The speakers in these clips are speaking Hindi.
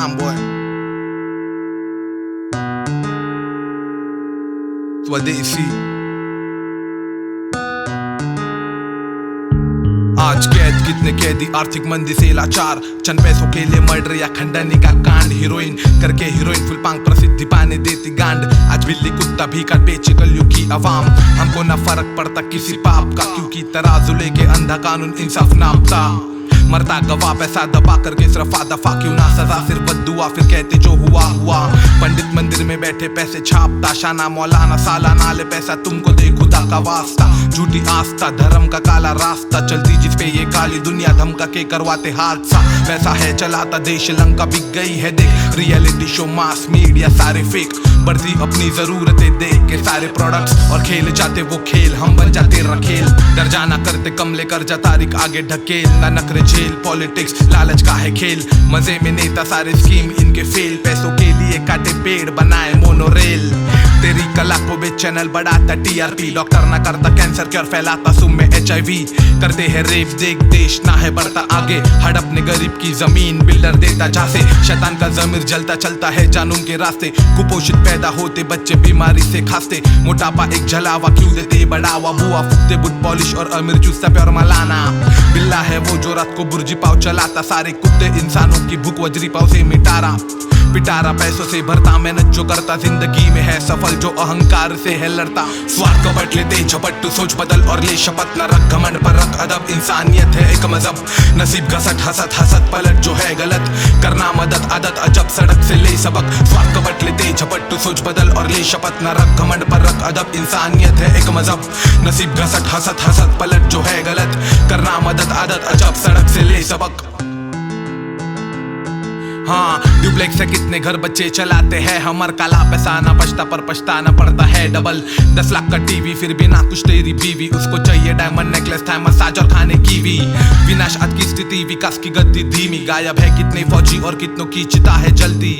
काम बॉय। स्वदेशी आज कैद कितने कैदी आर्थिक मंदी से लाचार, चंद पैसों के लिए मर्डर या खंडनी का कांड। हीरोइन करके हीरोइन फुल पांग प्रसिद्धि पाने देती गांड। आज बिल्ली कुत्ता भी कर बेचे कलयुग की आवाम। हमको न फर्क पड़ता किसी पाप का, क्योंकि तराजू लेके अंधा कानून इंसाफ नापता। मरता गवाह पैसा दबा करके सिर्फ दफा, क्यों ना सजा सिर्फ बद्दुआ, फिर कहते जो हुआ हुआ। पंडित मंदिर में बैठे पैसे छापता, शाना मौलाना सालाना ले पैसा तुमको दे खुदा का वास्ता। झूठी आस्था धर्म का काला रास्ता, चलती जिस पे ये काली दुनिया धमका के करवाते हादसा। वैसा है चलाता देश लंका बिक गई है देख। रियलिटी शो मास मीडिया सारे फेक, बढ़ती अपनी जरूरतें देख के सारे प्रोडक्ट्स। और खेल जाते वो खेल हम बन जाते रखेल। डर जाना करते कम लेकर जा तारीख आगे ढकेल। ना नखरे झेल पॉलिटिक्स लालच का है खेल। मजे में नेता सारे स्कीम इनके फेल। पैसों के लिए काटे पेड़ बनाए मोनोरेल। तेरी कला को बेच चैनल बढ़ाता टीआरपी। डॉक्टर ना करता कैंसर क्योर फैलाता सुम में HIV। करते हैं रेप देख देश ना है बढ़ता आगे। हड़पने गरीब की जमीन बिल्डर देता झांसे। शैतान का जमीर जलता चलता है जानून के रास्ते। कुपोषित पैदा होते बच्चे बीमारी से खांसते। मोटापा एक जलावा क्यों देते बढ़ावा। बुआ फूकते बुट पॉलिश और अमीर चूसता प्योर मलाना। बिल्ला है वो जो रात को बुर्जी पाव चलाता। सारे कुत्ते इंसानों की भूख वजरी पाव से मिटारा। पिटारा पैसों से भरता, मेहनत जो करता जिंदगी में है सफल, जो अहंकार से है लड़ता। स्वार्थ को बट लेते झपट, तू सोच बदल और ले शपथ। न रख घमंड पर रख अदब, इंसानियत है एक मजहब। नसीब घसट हसत हसत पलट जो है गलत, करना मदद आदत अजब सड़क से ले सबक। स्वार्थ को बट लेते झपट, तू सोच बदल और ले शपथ। न रख घमंड पर रख अदब, इंसानियत है एक मजहब। नसीब घसट हसत हसत पलट जो है गलत, करना मदद आदत अजब सड़क से ले सबक। हाँ ड्यूप्लेक्स से कितने घर बच्चे चलाते हैं हमर। काला पैसा ना बचता पर पछताना पड़ता है डबल। 10 लाख का टीवी फिर भी ना कुछ तेरी बीवी। उसको चाहिए डायमंड नेकलेस था मसाज और खाने कीवी। विनाश आज की स्थिति विकास की गति धीमी। गायब है कितने फौजी और कितनों की चिता है जल्दी।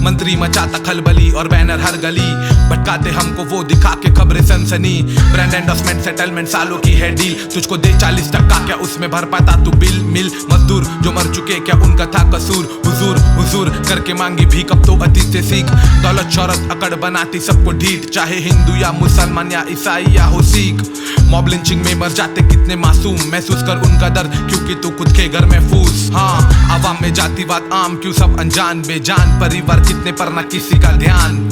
मंत्री मचाता खलबली और बैनर हर गली। भटकाते हमको वो दिखा के खबरें सनसनी। ब्रांड एंडोर्समेंट सेटलमेंट सालों की है डील। तुझको दे 40% क्या उसमें भर पाता तू बिल। मिल मजदूर जो मर चुके क्या उनका था कसूर। हुजूर हुजूर करके मांगी भीख अब तो अतीत से सीख। दौलत शौहरत अकड़ बनाती सबको ढीठ, चाहे हिंदू या मुसलमान या ईसाई या हो सिख। मॉब लिंचिंग में मर जाते कितने मासूम। महसूस कर उनका दर्द क्योंकि तू खुद के घर महफूज। हाँ आवाम में जातिवाद आम क्यों सब अनजान बेजान। परिवार कितने पर ना किसी का ध्यान।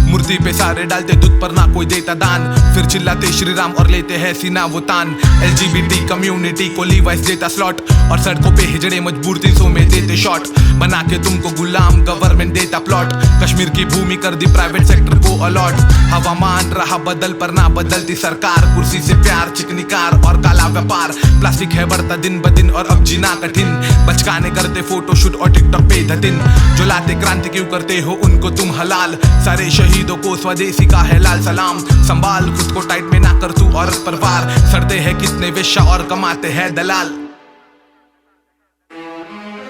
मूर्ति पे सारे डालते दूध पर ना कोई देता दान। फिर चिल्लाते श्री राम और लेते हैं सीना वो तान। LGBT कम्युनिटी को लीवाइस देता स्लॉट। और सड़कों पे हिजड़े मजबूर 300 में देते शॉट। बना के तुमको गुलाम गवर्नमेंट देता प्लॉट। कश्मीर की भूमि कर दी प्राइवेट सेक्टर को अलॉट। हवामान रहा बदल पर ना बदलती सरकार। कुर्सी से प्यार चिकनी कार और काला व्यापार। प्लास्टिक है बढ़ता दिन ब दिन और अब जीना कठिन। बचकाने करते फोटोशूट और टिकटॉक पे धतिन। जो लाते क्रांति क्यों करते हो उनको तुम हलाल। सारे शहीदों को स्वदेशी का है लाल सलाम। संभाल खुद को टाइट में ना कर तू औरत पर वार। सड़ते हैं कितने वेश्या और कमाते हैं दलाल।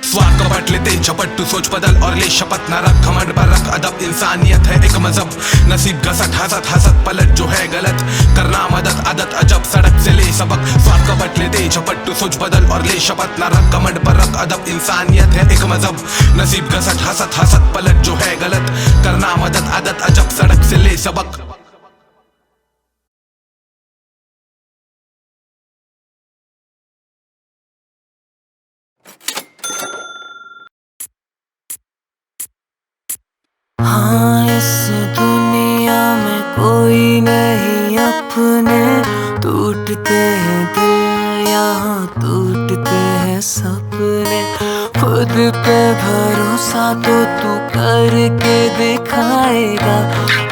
स्वार्थ को बट लेते झपट, तू सोच बदल और ले शपथ। न रख घमंड पर रख अदब, इंसानियत है एक मजहब। नसीब घसट हसत हसत पलट जो है गलत, करना मदद आदत अजब सड़क से ले सबक। स्वार्थ को बट लेते झपट, तू सोच बदल और ले शपथ। न रख घमंड पर रख अदब, इंसानियत है एक मजहब। नसीब घसट हसत हसत पलट जो है गलत, करना मदद आदत अजब सड़क से ले सबक। हाँ इस दुनिया में कोई नहीं अपने। टूटते हैं दिल यहाँ टूटते हैं सपने। खुद पे भरोसा तो तू करके दिखाएगा।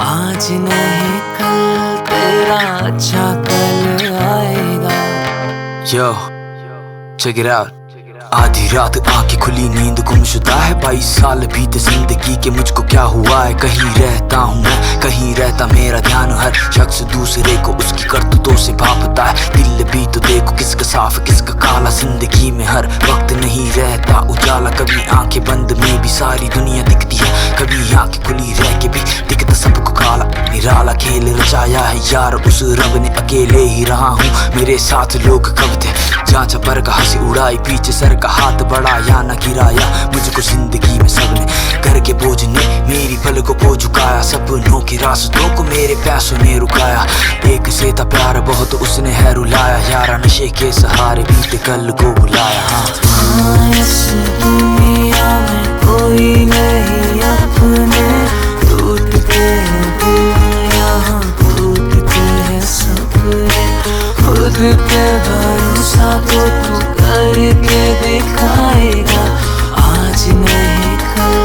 आज नहीं कल तेरा अच्छा कल आएगा। Yo, check it out. आधी रात आंखें खुली नींद गुमशुदा है। 22 साल बीते जिंदगी के मुझको क्या हुआ है। कहीं रहता हूँ मैं कहीं रहता मेरा ध्यान। हर शख्स दूसरे को उसकी करतूतों से भापता है। दिल भी तो देखो किसका साफ किसका काला। जिंदगी में हर वक्त नहीं रहता उजाला, कभी आंखें बंद में भी सारी दुनिया दिखती है, कभी आंखें खुली रह के भी दिखता सबको काला। निराला खेल रचाया है यार उस रब ने, अकेले ही रहा हूँ मेरे साथ लोग कब थे। जांचा पर का हंसी उड़ाई, पीछे सर का हाथ बढ़ाया न गिराया मुझको जिंदगी में सबने। घर के बोझ ने मेरी पलकों को झुकाया, सपनों के रास्तों को मेरे पैसों ने रुकाया। एक से था प्यार बहुत उसने है रुलाया, यारा नशे के सहारे बीते कल को बुलाया। हाँ इस दुनिया में कोई नहीं अपने, टूटते हैं दिल यहाँ टूटते हैं सपने। खुद पे भरोसा तो तू करके दिखाएगा, आज नहीं कल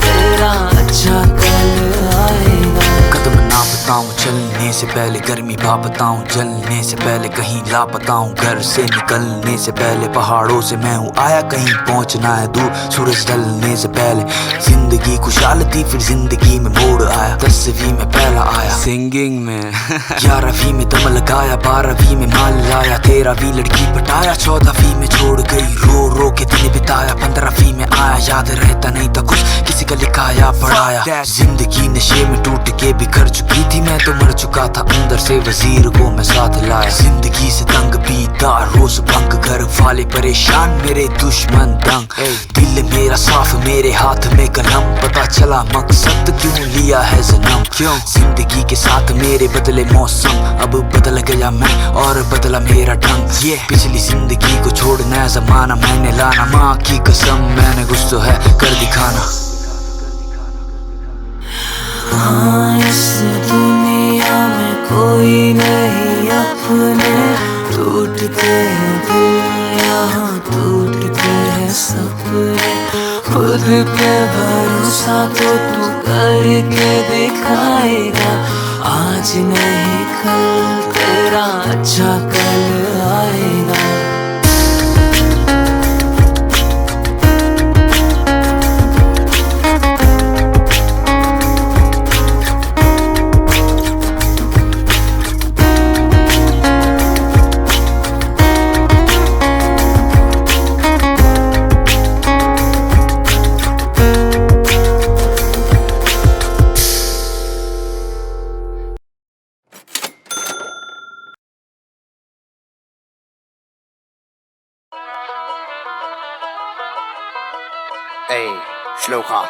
तेरा अच्छा कल आएगा। कदम ना बताऊं चलने से पहले, गर्मी भापता हूँ जलने से पहले, कहीं लापता हूँ घर से निकलने से पहले। पहाड़ों से मैं हूँ आया, कहीं पहुँचना है दूर सूरज ढलने से पहले। जिंदगी खुशहाल थी फिर जिंदगी में मोड़ आया, 10वीं में पहला आया सिंगिंग में 11वीं में दम लगाया, 12वीं में माल लाया, 13वीं लड़की पटाया, 14वीं में छोड़ गई रो रो के दिन बिताया, 15वीं में आया याद रहता नहीं था कुछ किसी का लिखाया पढ़ाया। जिंदगी नशे में टूट के बिखर चुकी थी, मैं तो मर चुका था अंदर से, वजीर को मैं साथ लाया। जिंदगी से तंग बीता रोज भंग, घर वाले परेशान मेरे दुश्मन दंग। दिल मेरा साफ मेरे हाथ में कलम, पता चला मकसद क्यों लिया है जन्म। क्यों जिंदगी के साथ मेरे बदले मौसम, अब बदल गया मैं और बदला मेरा ढंग। ये पिछली जिंदगी को छोड़ना जमाना मैंने लाना, माँ की कसम मैंने कुछ तो है कर दिखाना। हाँ इस दुनिया में कोई नहीं अपने, टूटते हैं दिल यहाँ टूटते हैं सपने। खुद पे भरोसा तो तू करके दिखाएगा, आज नहीं कल तेरा अच्छा कल आएगा। श्लोका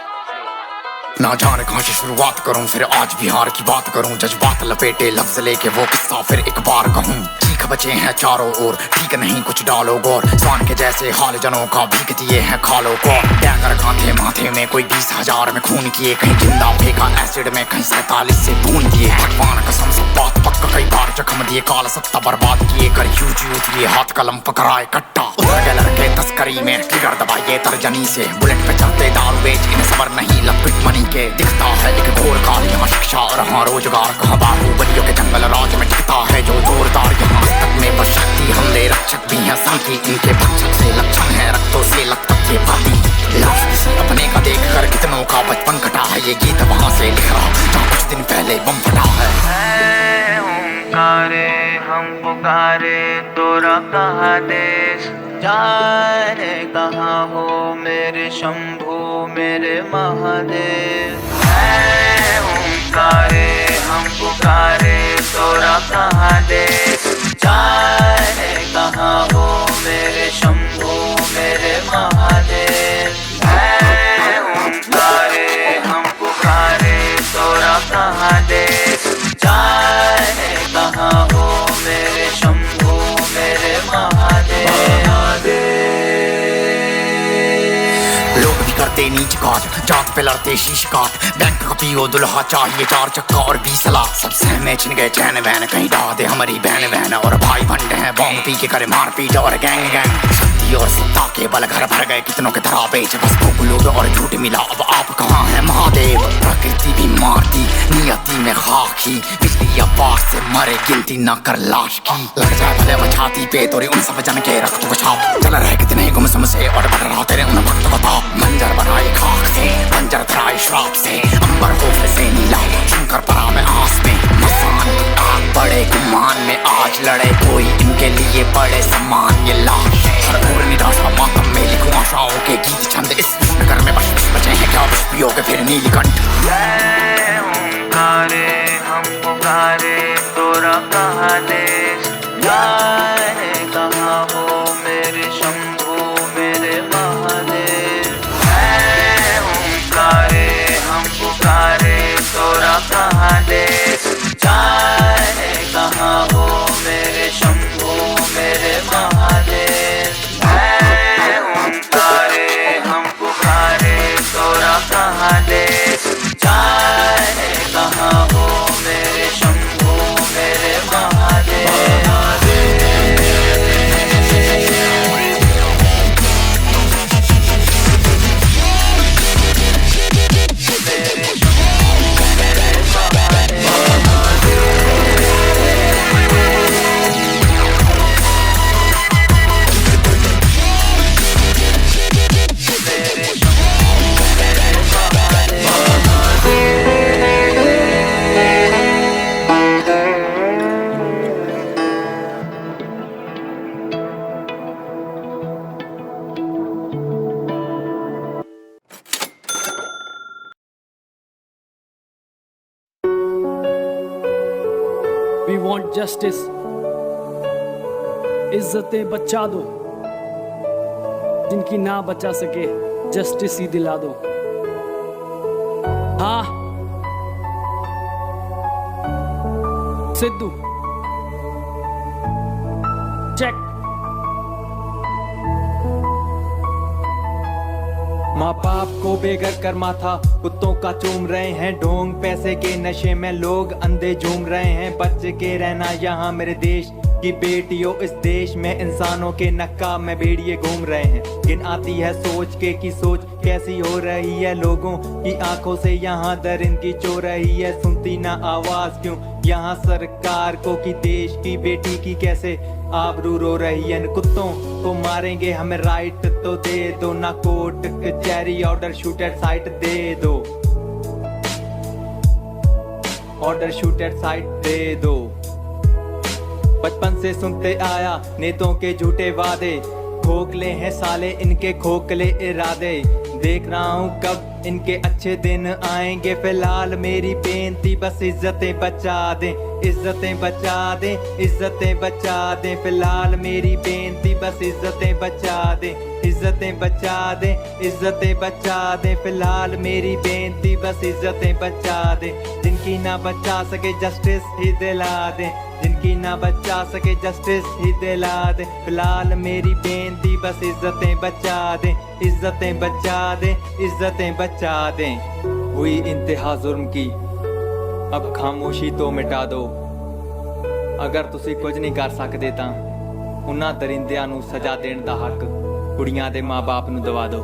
ना जाने कहाँ से शुरुआत करूं, फिर आज बिहार की बात करूं। जज्बात लपेटे लफ्ज लेके वो किस्सा फिर एक बार कहूं। चीख बचे हैं चारों ओर, ठीक नहीं कुछ डालो गौर। स्वान के जैसे हाल जनों का भीग दिए हैं खालों को। डैंगर कांधे माथे में कोई 20,000 में खून किए, कहीं जिंदा फेंका एसिड में, कहीं 47 से भून दिए। भगवान कसम सब बात पक्का, कई बार जख्म दिए, काल सत्ता बर्बाद किए, कर यूज लिए हाथ कलम पकड़ाए कट्टा। उतर गए लड़के तस्करी में, ट्रिगर दबाइए तर्जनी से, बुलेट पे चलते दारू बेच इन्हें सबर नहीं लपट मनी के। दिखता है एक घोर काल यहाँ शिक्षा और हाँ रोजगार, कहाँ बाहुबलियों के जंगल राज में टिकता है जो जोरदार। यहाँ तक में बशक्ति हमले रक्षक भी हैं संकी, इनके भक्षक से लक्षण है रक्तों से लपटते भाती। लाश किसी अपने का देख कर कितनों का बचपन कटा है, ये गीत वहाँ से लिख रहा जहाँ कुछ दिन पहले बम फटा है। ओंकारे हम पुकारे तोरा कहाँ देश जाने, कहाँ हो मेरे शंभू मेरे महादेव। ओंकारे हम पुकारे तोरा कहाँ देश जाने, कहाँ हो मेरे शंभू मेरे महादेव। ओंकारे हम पुकारे तोरा कहाँ देश जाने, कहाँ हो मेरे शंभू मेरे महादेव। लोग भी करते नीच काट, जात पे लड़ते शीश काट। बैंक का पियो दुल्हा चाहिए 4 चक्का और 20 लाख। सब सहमे छिन गए चैन वैन, कहीं डाल दे हमारी बहन बहन। और भाई भंडे हैं बॉम्ब पी के करे मारपीट और गैंग गैंग। शक्ति और सत्ता के बल घर भर गए कितनों के धरा बेच, बस भूख लोग और झूठ मिला। अब आप कहाँ हैं महादेव? प्रकृति भी मारती नियति में खाकी, बिजली बाढ़ से मरे गिनती न कर लाश की। लग जाए भले वो छाती पे तोरे उन सब जन के रक्त को छाप। चल रहे कितने गुमसुम से और बढ़ रहा तेरे उन वक्त को ताप। मंजर बनाई खाक से बंजर धराई श्राप से, अंबर को फिर से नीला शंकर परा में आस में। मसान की आग बड़े गुमान में आज लड़े कोई इनके लिए बड़े सम्मान ये लाश हर ओर निराशा मातम में लिखूं आशाओं के गीत छंद इस नगर में बचे हैं क्या पियोगे फिर नीलकंठ। जय ओंकारे हम पुकारे तोरा कहाँ देश जाए कहाँ हो मेरे शंभू मेरे महादेव। जय ओंकारे हम पुकारे तोरा कहाँ देश जाए कहाँ हो मेरे शंभू मेरे महादेव। जय ओंकारे हम पुकारे तोरा कहाँ देश जाए कहाँ हो मेरे शंभू मेरे महादेव। We want justice. इज्जतें बचा दो, जिनकी ना बचा सके जस्टिस ही दिला दो। हाँ सिद्धू चेक। माँ बाप को बेघर कर माथा कुत्तों का चूम रहे हैं ढोंग पैसे के नशे में लोग अंधे झूम रहे हैं। बच के रहना यहाँ मेरे देश की बेटियों इस देश में इंसानों के नकाब में भेड़िए घूम रहे हैं। गिन आती है सोच के कि सोच कैसी हो रही है लोगों की आंखों से यहाँ दरिंदगी चो रही है। सुनती ना आवाज क्यों यहाँ सरकार को कि देश की बेटी की कैसे आबरू रो रही है। कुत्तों को मारेंगे हमें राइट तो दे दो ना कोर्ट कचहरी ऑर्डर शूट एट साइट दे दो ऑर्डर शूट एट साइट दे दो। बचपन से सुनते आया नेताओं के झूठे वादे खोखले हैं साले इनके खोखले इरादे। देख रहा हूँ कब इनके अच्छे दिन आएंगे। फिलहाल मेरी बेनती बस इज्जतें बचा दें इज्जतें बचा दें इज्जतें बचा दें। फिलहाल मेरी बेनती बस इज्जतें बचा दें इज्जतें बचा दें इज्जतें बचा दें। फिलहाल मेरी बेनती बस इज्जतें बचा दें जिनकी ना बचा सके जस्टिस ही दिला दें जिनकी ना बचा सके जस्टिस ही दिला दे। फिलहाल मेरी बेनती बस इज्जतें बचा दें इज्जतें बचा दें इज्जतें बचा दें। हुई इंतहा जुर्म की अब खामोशी तो मिटा दो। अगर तुसी कुछ नहीं कर सकते तां उन्हां दरिंदियां नूं सजा देण दा हक कुड़ियां दे माँ बाप नूं दवा दो।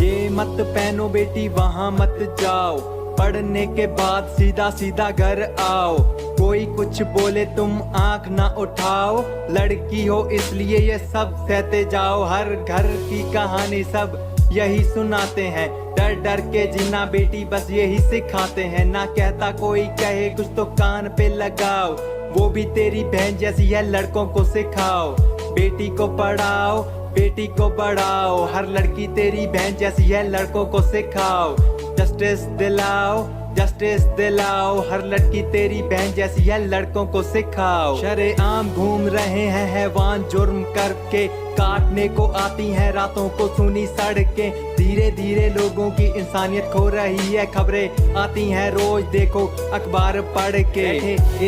ये मत पहनो बेटी वहां मत जाओ पढ़ने के बाद सीधा सीधा घर आओ। कोई कुछ बोले तुम आंख ना उठाओ। लड़की हो इसलिए ये सब सहते जाओ। हर घर की कहानी सब यही सुनाते हैं। डर डर के जीना बेटी बस यही सिखाते हैं। ना कहता कोई कहे कुछ तो कान पे लगाओ। वो भी तेरी बहन जैसी है लड़कों को सिखाओ। बेटी को पढ़ाओ बेटी को बढ़ाओ। हर लड़की तेरी बहन जैसी है लड़कों को सिखाओ। जस्टिस दिलाओ जस्टिस दिलाओ। हर लड़की तेरी बहन जैसी है लड़कों को सिखाओ। शरेआम घूम रहे हैं हैवान जुर्म करके काटने को आती हैं रातों को सुनी सड़कें। धीरे धीरे लोगों की इंसानियत खो रही है। खबरें आती हैं रोज देखो अखबार पढ़ के।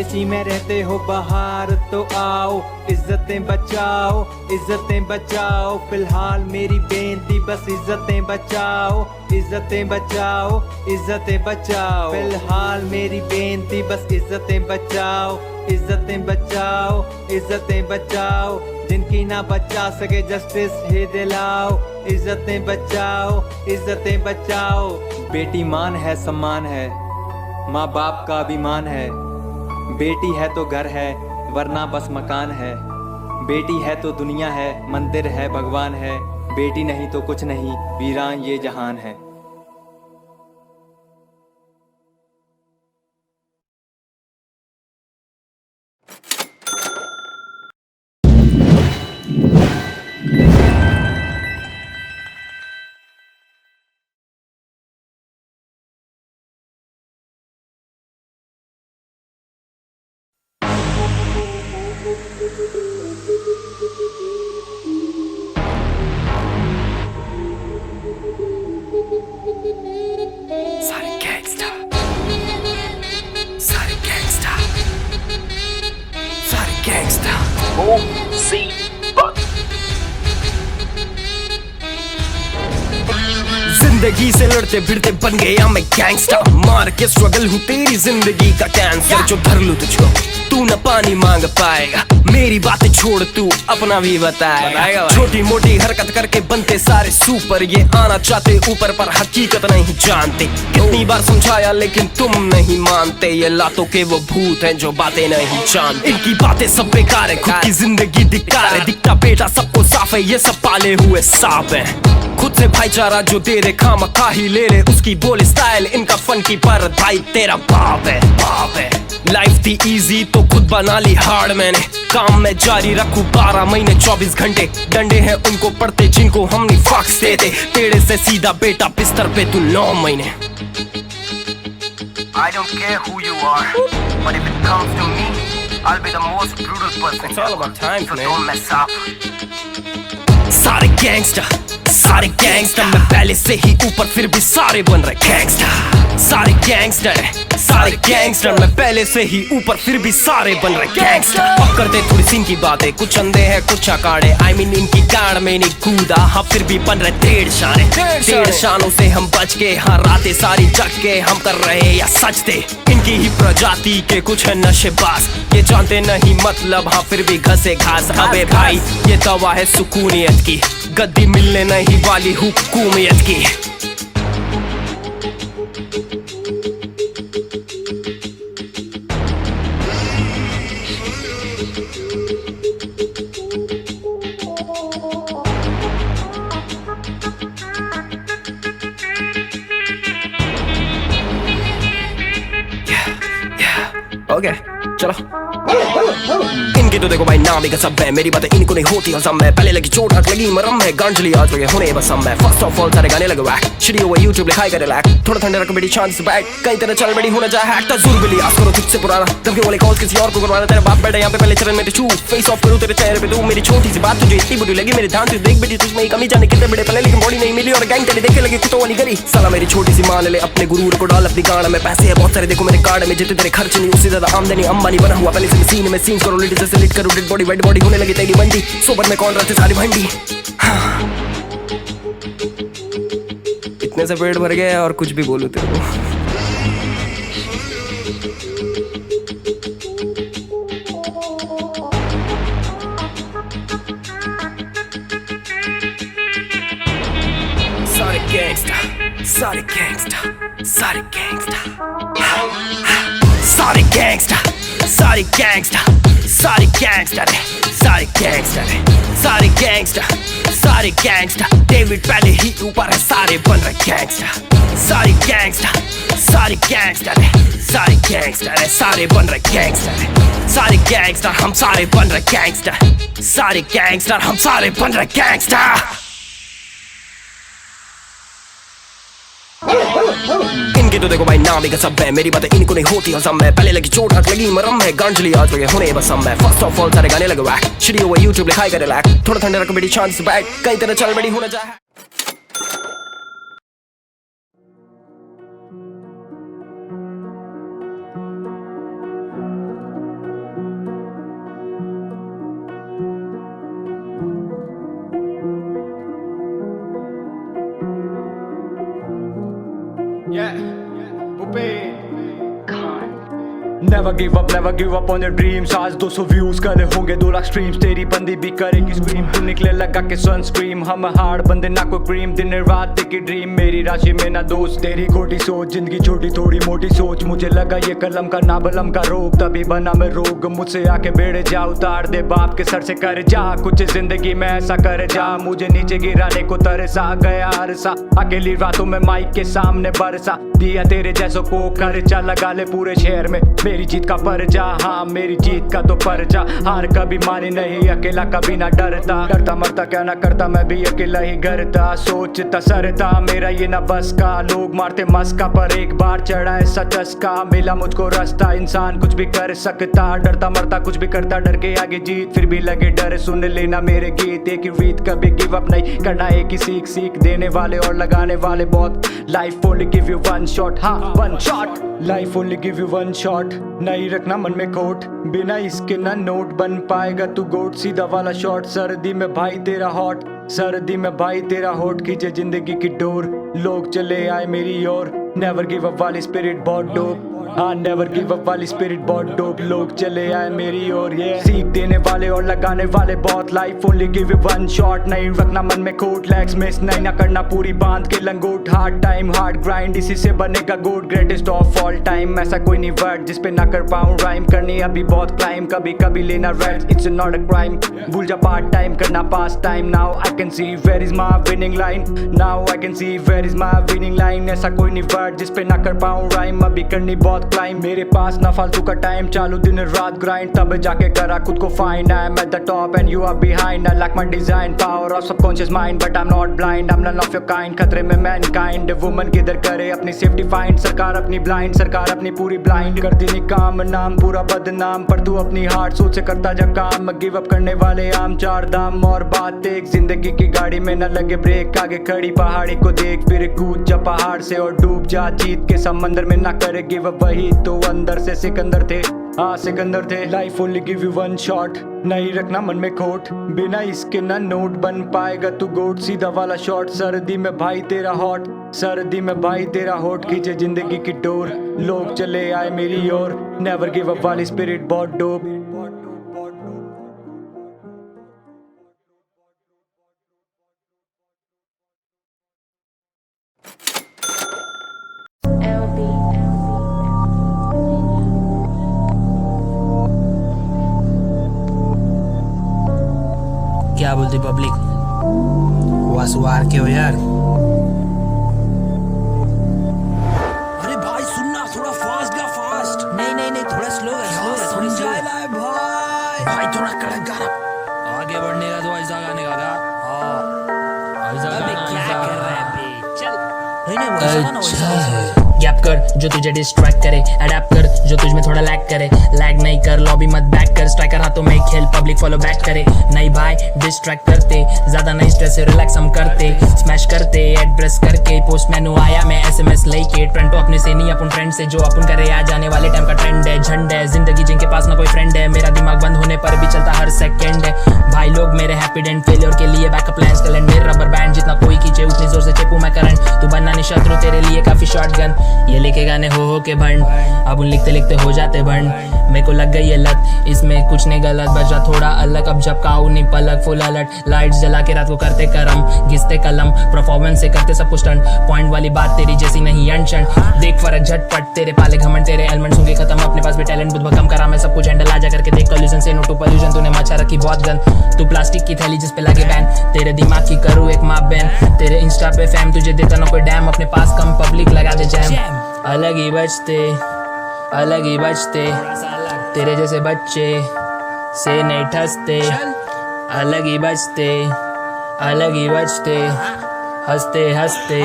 एसी में रहते हो बाहर तो आओ इज्जतें बचाओ इज्जतें बचाओ। फिलहाल मेरी बेनती बस इज्जतें बचाओ इज्जतें बचाओ इज्जतें बचाओ। फिलहाल मेरी बेनती बस इज्जतें बचाओ इज्जतें बचाओ इज्जतें बचाओ। जिनकी ना बचा सके जस्टिस ही दिलाओ। इज्जतें बचाओ इज्जतें बचाओ। बेटी मान है सम्मान है माँ बाप का अभिमान है। बेटी है तो घर है वरना बस मकान है। बेटी है तो दुनिया है मंदिर है भगवान है। बेटी नहीं तो कुछ नहीं वीरान ये जहान है। जिंदगी से लड़ते भिड़ते बन गया मैं गैंगस्टर, मार के स्ट्रगल हूँ तेरी जिंदगी का कैंसर। जो भर लूं तुझको तू न पानी मांग पाएगा, मेरी बातें छोड़ तू अपना भी बताएगा। छोटी मोटी हरकत करके बनते सारे सुपर, ये आना चाहते ऊपर पर हकीकत नहीं जानते। कितनी बार समझाया लेकिन तुम नहीं मानते, ये लातों के वो भूत हैं जो बातें नहीं जानते। इनकी बातें सब बेकार है, खुद की जिंदगी धिक्कार है। दिखता बेटा सबको साफ है, ये सब पाले हुए सांप हैं। खुद से भाईचारा जो दे दे खामखा ही ले ले, उसकी बोल स्टाइल इनका फन की पर भाई तेरा बाप है, बाप है। लाइफ थी इजी तो खुद बना ली हार्ड मैंने, काम में जारी रखूं 12 महीने 24 घंटे। डंडे हैं उनको पड़ते जिनको हम नहीं फक्स देते, टेढ़े से सीधा बेटा बिस्तर पे तू 9 महीने। I don't care who you are, but if it comes to me, I'll be the most brutal person. It's all about time, so man. don't mess up. सारे गैंगस्टर मैं पहले से ही ऊपर फिर भी सारे बन रहे गैंगस्टर। सारे गैंगस्टर मैं पहले से ही ऊपर फिर भी सारे बन रहे गैंगस्टर। अब करते थोड़ी सी इनकी बातें, कुछ अंधे हैं कुछ अकाड़े। I mean इनकी गाड़ में नहीं कूदा, हाँ फिर भी बन रहे ढेर शानों से हम बच के, हाँ रातें सारी जग के हम कर रहे या सच थे। इनकी ही प्रजाति के कुछ है नशेबाज, ये जानते नहीं मतलब हाँ फिर भी घसे घास। अबे भाई ये दवा है सुकूनियत की, गद्दी मिलने नहीं वाली हुकूमियत की। ओके चलो। इनकी तो देखो भाई नाम ही कसम है, मेरी बातें इनको नहीं होती हसम है। पहले लगी चोट हाथ लगी मरम है, गांजली आज लगे होने बस हम है। फर्स्ट ऑफ ऑल सारे गाने लगे वैक, शिडी ओवर यूट्यूब लिखाई करे लैक। थोड़ा ठंडे रख बेटी शांति से बैठ, कई तरह चल बड़ी होना चाहे हैक। तजुर्बे बिली आज करो तुझसे पुराना, धमकी वाले कॉल किसी और को करवाना। तेरा बाप बैठा यहाँ पे पहले चरण में टिशू, फेस ऑफ करूँ तेरे चेहरे पे तू। मेरी छोटी सी बात तुझे इतनी बुरी लगी, मेरे ध्यान से देख बेटी तुझमें कमी जाने कितने बड़े पले, लेकिन बॉडी नहीं मिली और गैंग तेरे देखे लगे कुत्तों वाली गली। साला मेरी छोटी सी मान ले अपने गुरूर को डाल अपनी गाड़ में। पैसे है बहुत सारे देखो मेरे कार्ड में, जितने तेरे खर्च नहीं उससे ज्यादा आमदनी। अंबानी बना हुआ पहले से सीन में सीन करो, लेडी से लिट करो, डेड बॉडी वाइट बॉडी होने लगी तेरी मंडी। सोबर में कौन रहते सारी भंडी, इतने से पेट भर गया और कुछ भी बोलूं तेरे को। सारे गैंगस्टर सारे गैंगस्टर सारे गैंगस्टर सारे गैंगस्टर सारे गैंगस्टर सारे गैंगस्टर सारे गैंगस्टर सारे गैंगस्टर सारे गैंगस्टर। डेविड पहले ही ऊपर है, सारे बन रहे गैंगस्टर। सारे गैंगस्टर सारे गैंगस्टर सारे गैंगस्टर सारे बन रहे गैंगस्टर। सारे गैंगस्टर हम सारे बन रहे गैंगस्टर। सारे गैंगस्टर हम सारे बन रहे गैंगस्टर। इनकी तो देखो भाई नाम ही कसम है, मेरी बातें इनको नहीं होती हसम है। पहले लगी चोट हाथ लगी मरम है, गांजली आज लगे होने बस हम है। फर्स्ट ऑफ ऑल सारे गाने लगे वैक, शिडी ओवर यूट्यूब लिखाई करे लैक। थोड़ा ठंडे रख बेटी शांति से बैठ, कई तरह चल बड़ी होना चाहे। Never give up on your dreams। आज 200 व्यूज करे होंगे 2 लाख स्ट्रीम्स, तेरी बंदी भी करेगी स्क्रीम। तू निकले लगा के सनस्क्रीम, हम हार्ड बंदे ना कोई क्रीम। दिन रात की ड्रीम, मेरी राशि में ना दोस्त। तेरी खोटी सोच, जिंदगी छोटी थोड़ी मोटी सोच। मुझे लगा ये कलम का ना बलम का रोग, तभी बना मैं रोग। मुझसे आके बेड़े जा, उतार दे बाप के सर से कर जा। कुछ जिंदगी में ऐसा कर जा, मुझे नीचे गिराने को तरसा गया अरसा। अकेली रातों में माइक के सामने बरसा दिया, तेरे जैसों को खर्चा लगा ले पूरे शहर में। मेरी जीत का परजा, हाँ मेरी जीत का तो परजा। हार कभी मानी नहीं, अकेला कभी ना डरता। डरता मरता क्या ना करता, मैं भी अकेला ही करता। सोचता सरता मेरा ये ना बस का, लोग मारते मस्का पर एक बार चढ़ा ऐसा चस्का। मिला मुझको रास्ता, इंसान कुछ भी कर सकता। डरता मरता कुछ भी करता, डर के आगे जीत फिर भी लगे डर। सुन लेना मेरे गीत, एक ही रीत कभी गिव अप नहीं करना। एक ही सीख देने वाले और लगाने वाले बहुत। Life only give you one one shot, हाँ one shot. Life only give you one shot, नहीं रखना मन में खोट, बिना इसके ना नोट बन पाएगा तू गोट। सीधा वाला शॉट, सर्दी में भाई तेरा हॉट, सर्दी में भाई तेरा होट खींचे जिंदगी की डोर, लोग चले आए मेरी ओर। नेवर गिव अप वाली स्पिरिट बहुत डोप, हाँ नेवर गिव अप वाली स्पिरिट बहुत डोप, लोग चले आए मेरी ओर। ये सीख देने वाले और लगाने वाले बहुत, life only give you one shot, नहीं रखना मन में खोट। लेग्स मिस नहीं ना करना पूरी बांध के लंगोट, हार्ड टाइम हार्ड ग्राइंड इसी से बनेगा गोट। ग्रेटेस्ट ऑफ ऑल टाइम, ऐसा कोई नहीं वर्ड जिसपे ना कर पाऊं राइम, करनी अभी बहुत क्लाइम, कभी कभी लेना rest, it's not a crime. भूल जा पार्ट टाइम करना pass time, now I can see where is my winning line, now I can see where is my winning line. ऐसा कोई नहीं वर्ड जिसपे ना कर पाऊं राइम, अभी करनी बहुत क्लाइम। मेरे पास ना फालतू का टाइम, चालू दिन रात ग्राइंड, तब जाके करा खुद को find. I am at the top and you are behind, I like my design, power of subconscious mind, but I am not blind, I am none of your kind. खतरे में मैनकाइंड, वुमन किधर करे अपनी सेफ्टी फाइंड, सरकार अपनी ब्लाइंड, सरकार अपनी पूरी ब्लाइंड। करती नहीं काम नाम पूरा बदनाम, पर तू अपनी हार्ट सोच से करता जा काम। गिव अप करने वाले आम चार दाम, और बात एक जिंदगी की गाड़ी में न लगे ब्रेक, आगे खड़ी पहाड़ी को देख फिर कूद जा पहाड़ से और डूब जा, जीत के समंदर में ना करे गिव अप, वही तो अंदर से सिकंदर थे, हाँ सिकंदर थे। Life only give you one shot, नहीं रखना मन में खोट, बिना इसके ना नोट बन पाएगा तू गोट। सीधा वाला शॉट, सर्दी में भाई तेरा हॉट, सर्दी में भाई तेरा होट खींचे जिंदगी की डोर, लोग चले आए मेरी ओर। नेवर गिव अप वाली स्पिरिट बहुत डोप। क्या बोलती पब्लिक, वासवार के हो यार। अरे भाई सुनना, थोड़ा फास्ट गा फास्ट। नहीं नहीं नहीं, थोड़ा स्लो गा, स्लो गा, थोड़ी स्लो भाई, थोड़ा कड़क गा। आगे बढ़ने का तो ऐसा गाने का, हाँ ऐसा क्या कर रहा है बे, चल। नहीं नहीं, अच्छा है। गैप कर जो तुझे डिस्ट्रैक्ट करे, अडेप्ट कर जो तुझ में थोड़ा लैग करे, लैग नहीं कर लॉबी मत बैक कर, स्ट्राइकर हाथों में खेल पब्लिक फॉलो बैक करे। नहीं भाई डिस्ट्रैक्ट करते, ज्यादा नहीं स्ट्रेस से रिलैक्स हम करते, स्मैश करते एड्रेस करके। पोस्ट मेनू आया मैं SMS लेके, ट्रेंड तो अपने से नहीं अपन फ्रेंड से, जो अपन करे आ जाने वाले टाइम का ट्रेंड है। झंड है जिंदगी जिनके पास ना कोई फ्रेंड है, मेरा दिमाग बंद होने पर भी चलता हर सेकेंड है। भाई लोग मेरे हैप्पी एंड फेलियर के लिए बैकअप प्लान्स कर लें, मेरे रबर बैंड जितना कोई खींचे उतनी जोर से चेपू मैं करंट, तू बनना नहीं शत्रु तेरे लिए काफी शॉटगन। ये लिखे गाने हो के भंड, अब उन लिखते लिखते हो जाते भंड। मेरे को लग गई है लत, इसमें कुछ नहीं गलत, बजा थोड़ा अलग अब जब काऊ नहीं पलक। फुल अलर्ट लाइट्स जला के रात को करते करम, घिसते कलम परफॉर्मेंस से करते सब कुछ स्टंट। पॉइंट वाली बात तेरी जैसी नहीं अनशन, देख फर्क झटपट तेरे पाले घमंड, तेरे एलिमेंट्स होंगे खत्म, अपने पास भी टैलेंट बुद्ध कम करा मैं सब कुछ हैंडल। आजा करके देख कॉल्यूजन से नो टू पॉल्यूशन, तूने मचा रखी बहुत गन, तू प्लास्टिक की थैली जिस पे लगे बैन, तेरे दिमाग की करूँ एक माप बैन। तेरे इंस्टा पे फैम तुझे देता ना कोई डैम, अपने पास कम पब्लिक लगा दे जैम। अलग ही बचते, अलग ही बचते, तेरे जैसे बच्चे से नहीं ठसते। अलग ही बचते, अलग ही बचते, हंसते हंसते।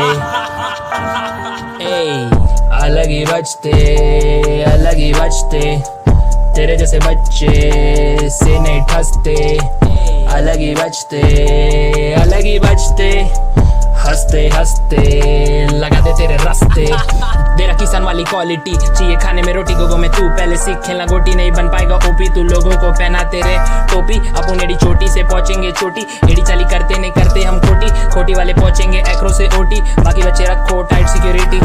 अलग ही बचते, अलग ही बचते, तेरे जैसे बच्चे से नहीं ठसते। अलग ही बचते, अलग ही बचते, हंसते हंसते लगाते तेरे रास्ते। तेरा किसान वाली क्वालिटी चाहिए खाने में रोटी गोगो में, तू पहले सीख खेलना गोटी, नहीं बन पाएगा ओपी तू लोगों को पहना तेरे टोपी। अपन एडी छोटी से पहुंचेंगे छोटी, एडी चाली करते नहीं करते हम खोटी, खोटी वाले पहुंचेंगे एक्रो से ओटी, बाकी बच्चे रखो टाइट सिक्योरिटी।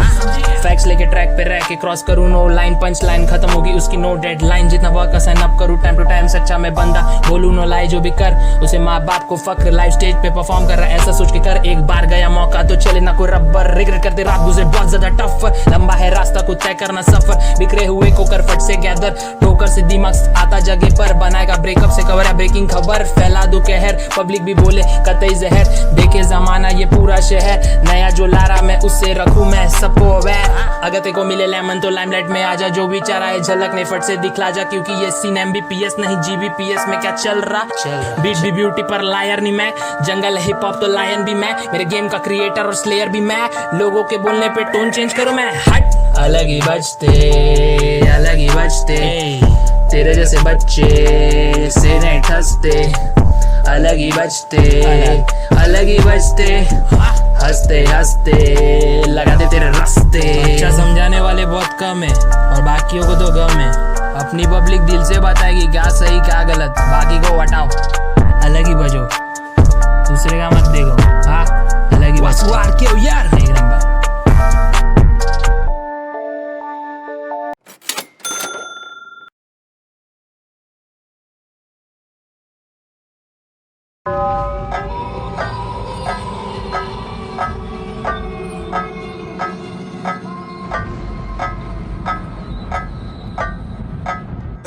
फैक्स लेके ट्रैक पे रह के क्रॉस करूँ नो लाइन, पंच लाइन खत्म होगी उसकी नो डेड लाइन। जितना वर्क का साइन अप करूँ टाइम टू टाइम, सच्चा मैं बंदा बोलूँ नो लाई, जो भी कर उसे माँ बाप को फक्र। लाइव स्टेज पे परफॉर्म कर रहा है ऐसा सोच के कर, एक बार गया मौका तो चले ना कोई रबर। रिग्रेट करते रात गुजरे बहुत ज्यादा टफ, लंबा है रास्ता को तय करना सफर। बिखरे हुए को कर फट से गैदर, ठोकर से दिमाग आता जगह पर, बनाएगा ब्रेकअप से कवर है ब्रेकिंग खबर। फैला दो कहर पब्लिक भी बोले कतई जहर, देखे जमाना ये पूरा शहर, नया जो लारा मैं उससे रखूं मैं सबको अवेयर। अगर तेको मिले लेमन तो लाइमलाइट में आजा, जो भी चाह रहा है झलक नहीं फट से दिखला जा, क्योंकि ये सीन MBPS नहीं GBPS में क्या चल रहा। बीट भी ब्यूटी पर लायर नहीं मैं, जंगल हिप हॉप तो लायन भी मैं, मेरे गेम का क्रिएटर और स्लेयर भी मैं, लोगों के बोलने पे टोन चेंज करूं मैं हट। अलग ही बचते, अलग ही बचते, तेरे जैसे बच्चे से नहीं ठसते। अलग ही बजते, अलग ही बजते, हंसते हंसते लगा दे तेरे रास्ते। अच्छा समझाने वाले बहुत कम है और बाकियों को तो गम है। अपनी पब्लिक दिल से बताएगी क्या सही क्या गलत, बाकी को हटाओ, अलग ही बजो, दूसरे का मत देखो। हाँ अलग ही बजो यार, एक नंबर।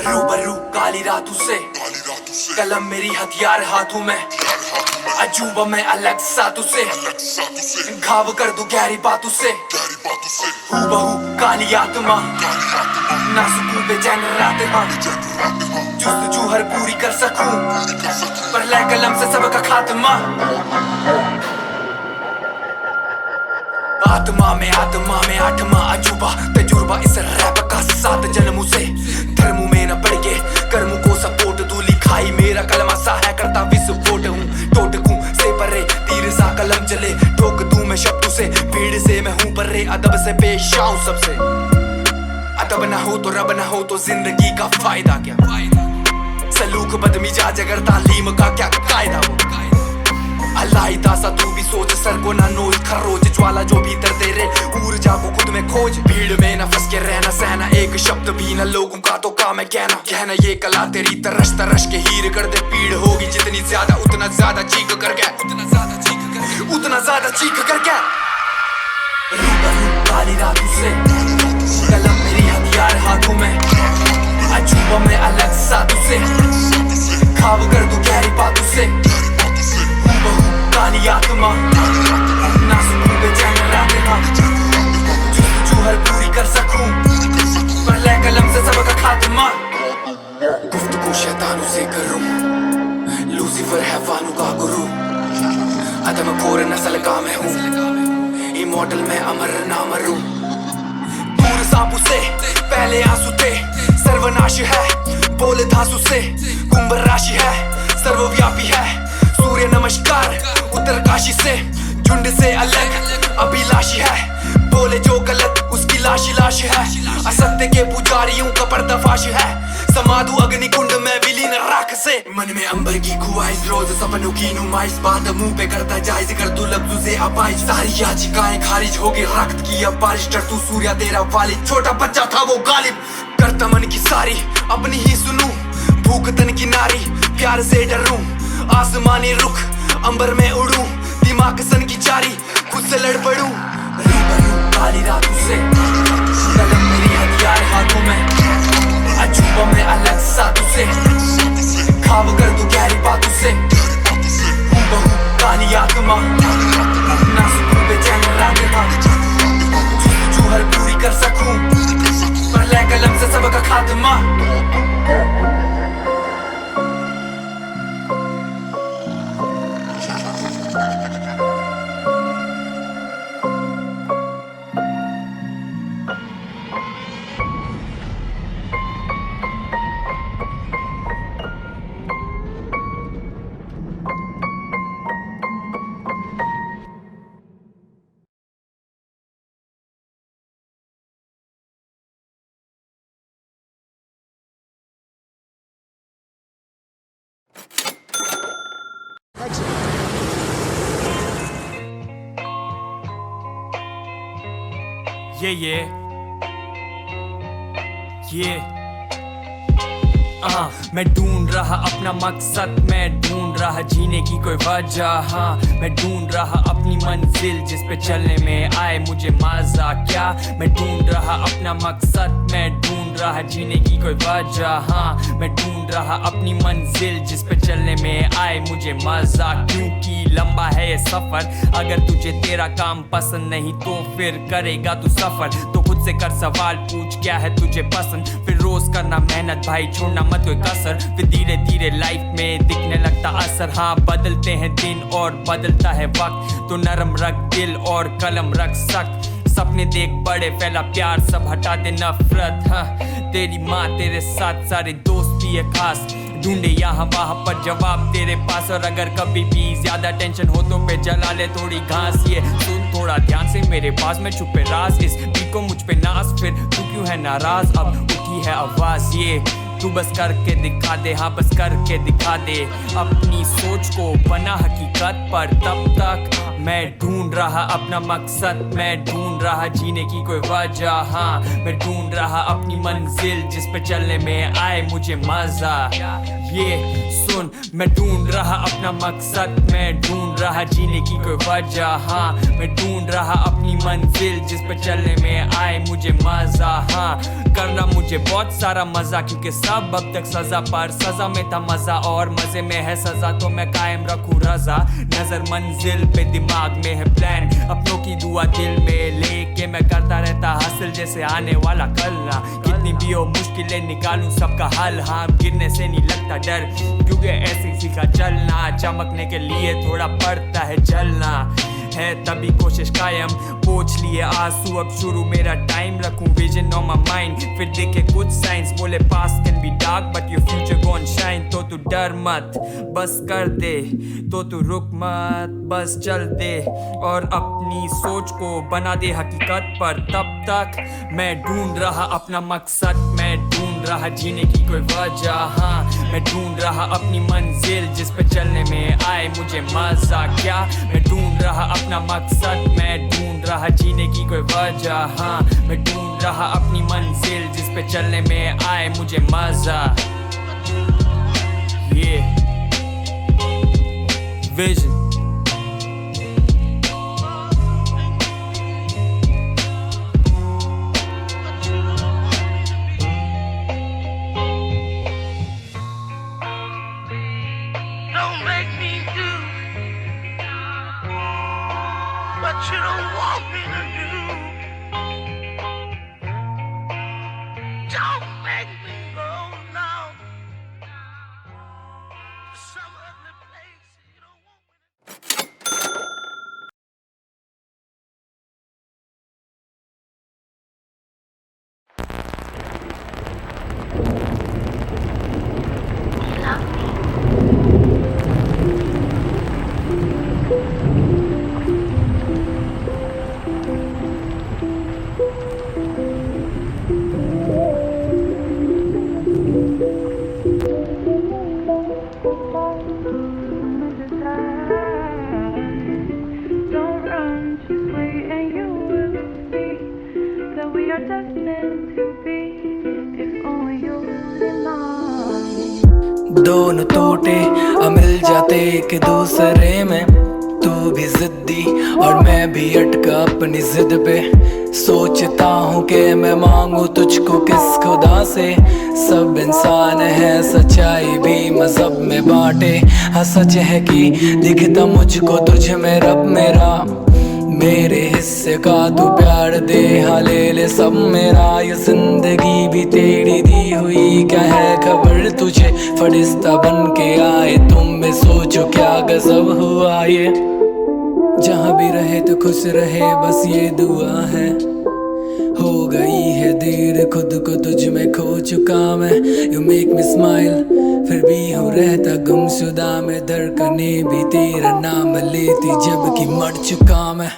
रूबरू काली रातों से कलम मेरी हथियार हाथों में, अजूबा मैं अलग सा तुझसे, घाव कर दूं गहरी बातों से, हूबहू काली आत्मा, नासुकूं बेचैन रात हाँ, जुस्तजू हर पूरी कर सकूं, पर ले कलम से सबका खात्मा। आत्मा में आठवां अजूबा, तजुर्बा इस रैप का 7 जन्मों से, धर्मों में न पड़ के कर्मों को सपोर्ट दूं, लिखाई मेरा कलमा सा है करता विस्फोट हूँ, टोटकूं से परे तीर सा कलम चले, ठोक दूं मैं शब्दों से, भीड़ से मैं हूँ परे, अदब से पेश आऊं सबसे। अदब ना हो तो रब ना हो तो जिंदगी का फायदा क्या, सलूक बदमिजाज अगर तालीम का क्या कायदा हो। अल्लाह सा तू भी सोच, सर को ना नोच, खरोज ज्वाला जो भीतर तेरे, ऊर्जा को खुद में खोज, भीड़ में न फंस के रहना सहना, एक शब्द भी न लोगों का तो काम है कहना ये कला तेरी तरश तरश के हीर कर दे, पीड़ होगी जितनी ज्यादा उतना ज्यादा चीख कर गया, उतना ज्यादा चीख कर गया। काली रातों से कलम मेरी हथियार हाथों में, अजूबा मैं अलग सा तुझसे, खाब कर दूं गहरी बातों से, काली आत्मा, नासुकूं बेचैन रात हाँ, जुस्तजू हर पूरी कर सकूं, पर ले कलम से सबका खात्मा। गुफ्तगू शैतानों से करूं, लूसीफर हैवानों का गुरु, अदम खोर नस्ल का मैं हूँ, इमॉर्टल मैं अमर ना मरूं। दूर सांपों से पहले आंसू थे, सर्वनाश है बोले धांसू से, कुंभ राशि है सर्वव्यापी है, सूर्य नमस्कार उत्तरकाशी से, झुंड से अलग अभिलाषी है, बोले जो गलत उसकी लाशी लाश है, असत्य के पुजारियों का पर्दाफाश है, समाधु अग्नि कुंड में विलीन राख से, मन में अंबर की ख्वाहिश रोज सपनों की नुमाइश, बात मुंह पे करता जायज कर तू लफ्जों से अपाइश, सारी याचिकाएं खारिज हो गई, रक्त की अब बारिश, डर तू सूर्या तेरा वालिद, छोटा बच्चा था वो गालिब, करता मन की सारी अपनी ही सुनूं, भूख तन की नारी प्यार से डरूं, आसमानी रुख अंबर में उड़ूं, दिमाग सन की चारी खुद से लड़ पड़ूं। काली रातों से कलम मेरी हथियार हाथों में, अजूबा मैं अलग सा तुझसे, खाब कर दूं गहरी बातों से, हूबहू काली आत्मा, नासुकूं बेचैन रात हाँ, जुस्तजू हर पूरी कर सकूं, पर ले कलम से सबका खात्मा। मैं ढूंढ रहा अपना मकसद, मैं ढूंढ रहा जीने की कोई वजह, हाँ मैं ढूंढ रहा अपनी मंजिल जिस पे चलने में आए मुझे मजा क्या, मैं ढूंढ रहा अपना मकसद, मैं ढूंढ रहा जीने की कोई वजह, हाँ मैं ढूंढ रहा अपनी मंजिल जिस पे चलने में आए मुझे मजा, क्योंकि लंबा है ये सफर, अगर तुझे तेरा काम पसंद नहीं तो फिर करेगा तू सफर, तो खुद से कर सवाल पूछ क्या है तुझे पसंद, फिर रोज करना मेहनत भाई छोड़ना मत कोई कसर, फिर धीरे धीरे लाइफ में दिखने लगता असर, हाँ बदलते हैं दिन और बदलता है वक्त, तो नरम रख दिल और कलम रख सख्त, सपने देख बड़े फैला प्यार सब हटा दे नफरत, हाँ तेरी माँ तेरे साथ सारे दोस्त भी है खास, ढूंढे यहाँ वहाँ पर जवाब तेरे पास। और अगर कभी भी ज्यादा टेंशन हो तो पे जला ले थोड़ी घास। ये सुन थोड़ा ध्यान से मेरे पास में छुपे राज, इस बीट को मुझ पे नाज। फिर तू क्यों है नाराज, अब उठी है आवाज। ये तू बस करके दिखा दे, हाँ बस करके दिखा दे अपनी सोच को बना हकीकत पर। तब तक मैं ढूंढ रहा अपना मकसद, मैं ढूंढ रहा जीने की कोई वजह। हाँ मैं ढूंढ रहा अपनी मंजिल जिस पे चलने में आए मुझे मजा। ये सुन मैं ढूंढ रहा अपना मकसद, मैं ढूंढ रहा जीने की कोई वजह। हाँ मैं ढूंढ रहा अपनी मंजिल जिस पे चलने में आए मुझे मजा। हाँ करना मुझे बहुत सारा मजा, क्योंकि सब अब तक सजा पर सजा में था मजा और मजे में है सजा। तो मैं कायम रखूं रजा, नजर मंजिल पे दिमाग में है प्लान, अपनों की दुआ दिल में लेके मैं करता रहता हासिल जैसे आने वाला कल ना। कितनी भी हो मुश्किलें निकालूं सबका हल। हाँ गिरने से नहीं लगता डर, क्योंकि ऐसे सीखा चलना। चमकने के लिए थोड़ा पड़ता है जलना है, तभी कोशिश कायम। पोंछ लिए आंसू अब शुरू मेरा टाइम, रखूं विजन ऑन माय माइंड। फिर देखे कुछ साइंस बोले past can be dark but your future gonna shine. तो तू डर मत बस कर दे, तो तू रुक मत बस चल दे और अपनी सोच को बना दे हकीकत पर। तब तक मैं ढूंढ रहा अपना मकसद, मैं ढूंढ रहा जीने की कोई वजह। हाँ मैं ढूंढ रहा अपनी मंजिल जिस पे चलने में आए मुझे मजा। क्या मैं ढूंढ रहा अपना मकसद, मैं ढूंढ रहा जीने की कोई वजह। हाँ मैं ढूंढ रहा अपनी मंजिल जिस पे चलने में आए मुझे मजा। ये vision Don't make me do what you don't want me to do. Don't make me go now to some other place you don't want me to. Don't run, just wait and you will see that we are destined to be, if only you will not. दोनों टूटे अब मिल जाते एक दूसरे में, तू भी जिद्दी और मैं भी अटका अपनी जिद पे। सोचता हूँ कि मैं मांगू तुझको किस खुदा से, सब इंसान है सच्चाई भी मजहब में बांटे। हाँ सच है कि दिखता मुझको तुझ में रब मेरा, मेरे हिस्से का तू प्यार दे। हाँ ले ले सब मेरा, ये जिंदगी भी तेरी दी हुई क्या है खबर तुझे। फरिश्ता बन के आए तुम में, सोचो क्या गजब हुआ ये। जहाँ भी रहे तो खुश रहे बस ये दुआ है। हो गई है देर खुद को तुझ में खो चुका मैं। यू मेक मी स्माइल फिर भी हूँ रहता गुमशुदा में। धड़कने भी तेरा नाम लेती जबकि मर चुका मैं।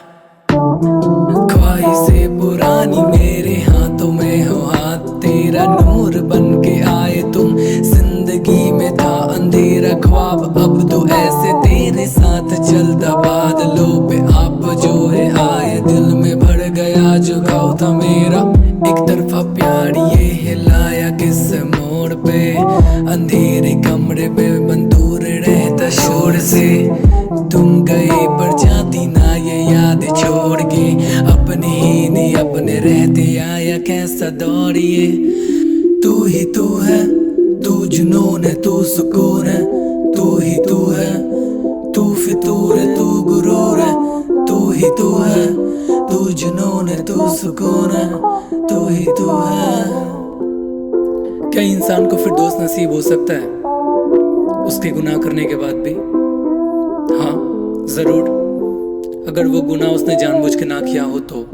ख्वाहिशें पुरानी मेरे हाथों में हो हाथ तेरा, नूर बन के आए तुम। जिंदगी में था अंधेरा ख्वाब, अब तो ऐसे तेरे साथ चलता। बादलों पे आप जो है आए, दिल में भर गया जो घाव था मेरा। एक तरफा प्यार ये हिलाया किस मोड़ पे, अंधेरे कमरे पे बंदूर रहता शोर से। तुम गए पर जाती ना ये याद छोड़ के, अपने ही नहीं अपने रहते आया कैसा दौर ये। तू ही तू है, तू जुनून है, तू सुकून है। तू ही तू है, तू फितूर है, तू गुरूर है। तू ही तू है, तू जुनून है, तू सुकून है। तू ही तू है। क्या इंसान को फिर दोस्त नसीब हो सकता है उसके गुनाह करने के बाद भी? हाँ जरूर, अगर वो गुनाह उसने जानबूझ के ना किया हो तो।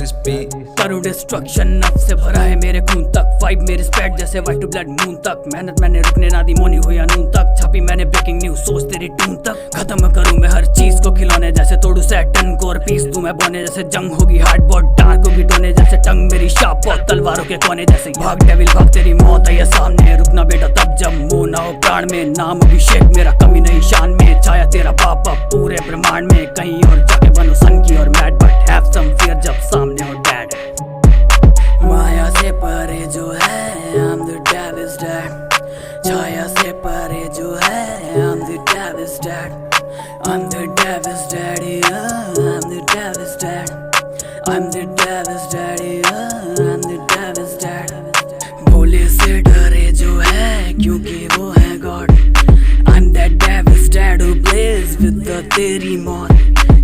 is peak. करूँ डिस्ट्रक्शन नफ से भरा है मेरे खून तक, वाइब मेरी स्प्रेड जैसे वाइट टू ब्लड मून तक। मेहनत मैंने रुकने ना दी, मोनी हो या नून तक, छापी मैंने ब्रेकिंग न्यूज सोच तेरी टून तक। खत्म करूँ मैं हर चीज को खिलौने जैसे, तोड़ू सैटन को और पीस दूं मैं बोने जैसे। जंग होगी हार्ड बहुत डार्क होगी टोने जैसे, टंग मेरी शार्प बहुत तलवारों के कोने जैसे। भाग डेविल भाग, तेरी मौत है सामने, रुकना बेटा तब जब मुंह ना हो प्राण में। नाम अभिषेक मेरा, कमी नहीं शान में, छाया तेरा पाप अब पूरे ब्रह्मांड में। कहीं और जाके बनो सन की और mad, but have some fear जब सामने हो डैड। माया से परे जो है I'm the devil's dad, छाया से परे जो है I'm the devil's dad, I'm the devil's daddy, I'm the devil's dad, I'm the devil's daddy, I'm the devil's dad। भोले से डरे जो है क्योंकि वो है God, I'm that devil's dad who plays with the तेरी मौत।